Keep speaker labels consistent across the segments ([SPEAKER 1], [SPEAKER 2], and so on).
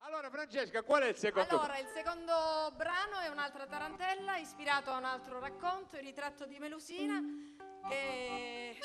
[SPEAKER 1] Allora Francesca, qual è il secondo?
[SPEAKER 2] Allora, il secondo brano è un'altra tarantella ispirato a un altro racconto, Il ritratto di Melusina, che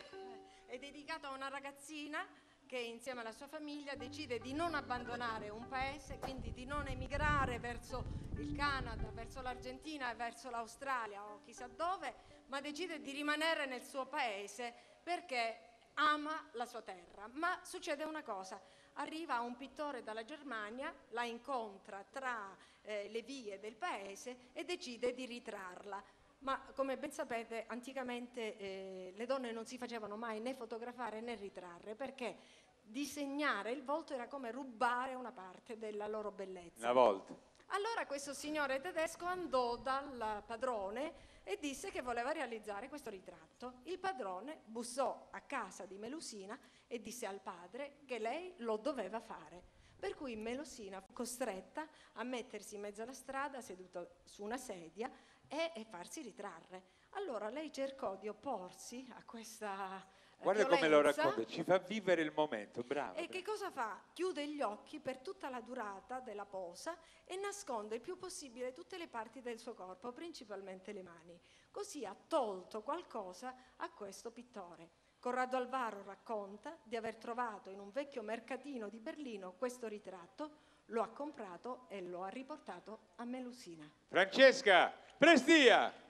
[SPEAKER 2] è dedicato a una ragazzina che insieme alla sua famiglia decide di non abbandonare un paese, quindi di non emigrare verso il Canada, verso l'Argentina e verso l'Australia o chissà dove, ma decide di rimanere nel suo paese perché ama la sua terra. Ma succede una cosa: arriva un pittore dalla Germania, la incontra tra le vie del paese e decide di ritrarla. Ma come ben sapete, anticamente le donne non si facevano mai né fotografare né ritrarre, perché disegnare il volto era come rubare una parte della loro bellezza.
[SPEAKER 1] Una volta.
[SPEAKER 2] Allora questo signore tedesco andò dal padrone e disse che voleva realizzare questo ritratto. Il padrone bussò a casa di Melusina e disse al padre che lei lo doveva fare. Per cui Melusina fu costretta a mettersi in mezzo alla strada, seduta su una sedia, e farsi ritrarre. Allora lei cercò di opporsi a questa
[SPEAKER 1] Guarda
[SPEAKER 2] violenza.
[SPEAKER 1] come lo racconta, ci fa vivere il momento, bravo.
[SPEAKER 2] E che cosa fa? Chiude gli occhi per tutta la durata della posa e nasconde il più possibile tutte le parti del suo corpo, principalmente le mani. Così ha tolto qualcosa a questo pittore. Corrado Alvaro racconta di aver trovato in un vecchio mercatino di Berlino questo ritratto, lo ha comprato e lo ha riportato a Melusina.
[SPEAKER 1] Francesca, prestia!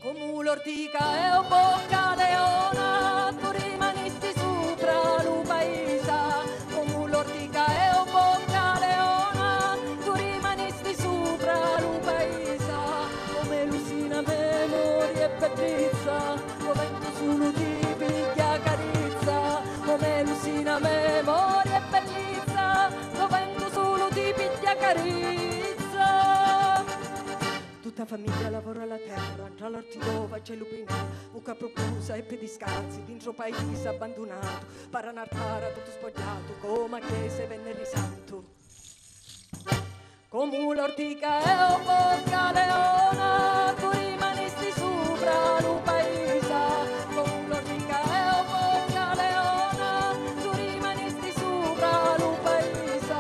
[SPEAKER 3] Come l'ortica e un bocca leona, tu rimanisti sopra lo paese. Come l'ortica e un bocca leona, tu rimanisti sopra lo paese. Come Lucina memoria e bellezza, come solo ti piglia carizza. Come Lucina memoria e bellezza, come solo ti piglia carizza. Tutta famiglia lavora la terra, tra l'ortidova c'è l'upinale, mucca proposa e piedi scalzi, dentro paese abbandonato, paranartara tutto spogliato, come che se venne risanto. Come l'ortica e un bocca leona, tu rimanisti sopra lo paese. Come l'ortica e un bocca leona, tu rimanisti sopra lo paese.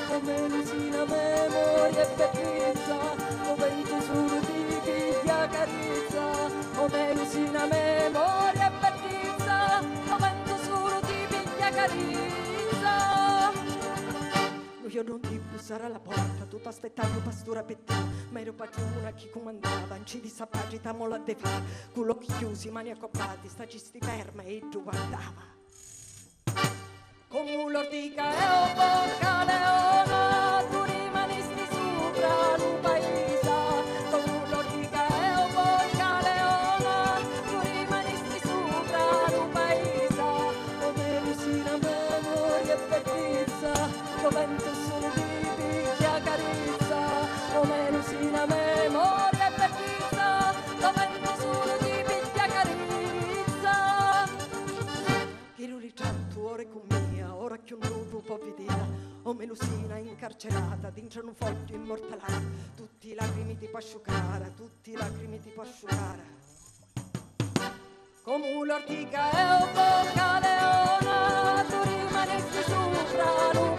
[SPEAKER 3] Come Lucina memoria e bellezza, come Gesù ti piglia carizza. Come Lucina memoria e bellezza, come Gesù ti piglia carizza. Io non ti bussare alla porta, tu t'aspettavi pastura per te, ma ero padrona chi comandava, non ci disappagitamo la defà, con occhi chiusi, mani accoppati, stagisti ferma e tu guardava. Come l'ortica e un bocca leona, tu rimanisti sopra lo paese. Come l'ortica e un bocca leona, tu rimanisti sopra lo paese. Come Lucina memoria e bellezza, come solo ti piglia carizza. Come Lucina memoria e bellezza, come solo ti piglia carizza. Che lo ritratto ora è con mia, ora che un nuovo può vedere. O Melusina incarcerata dentro un foglio immortalato, tutti i lacrimi ti può asciugare, tutti i lacrimi ti può asciugare. Come l'ortica e un bocca leona, tu rimanesti sopra lo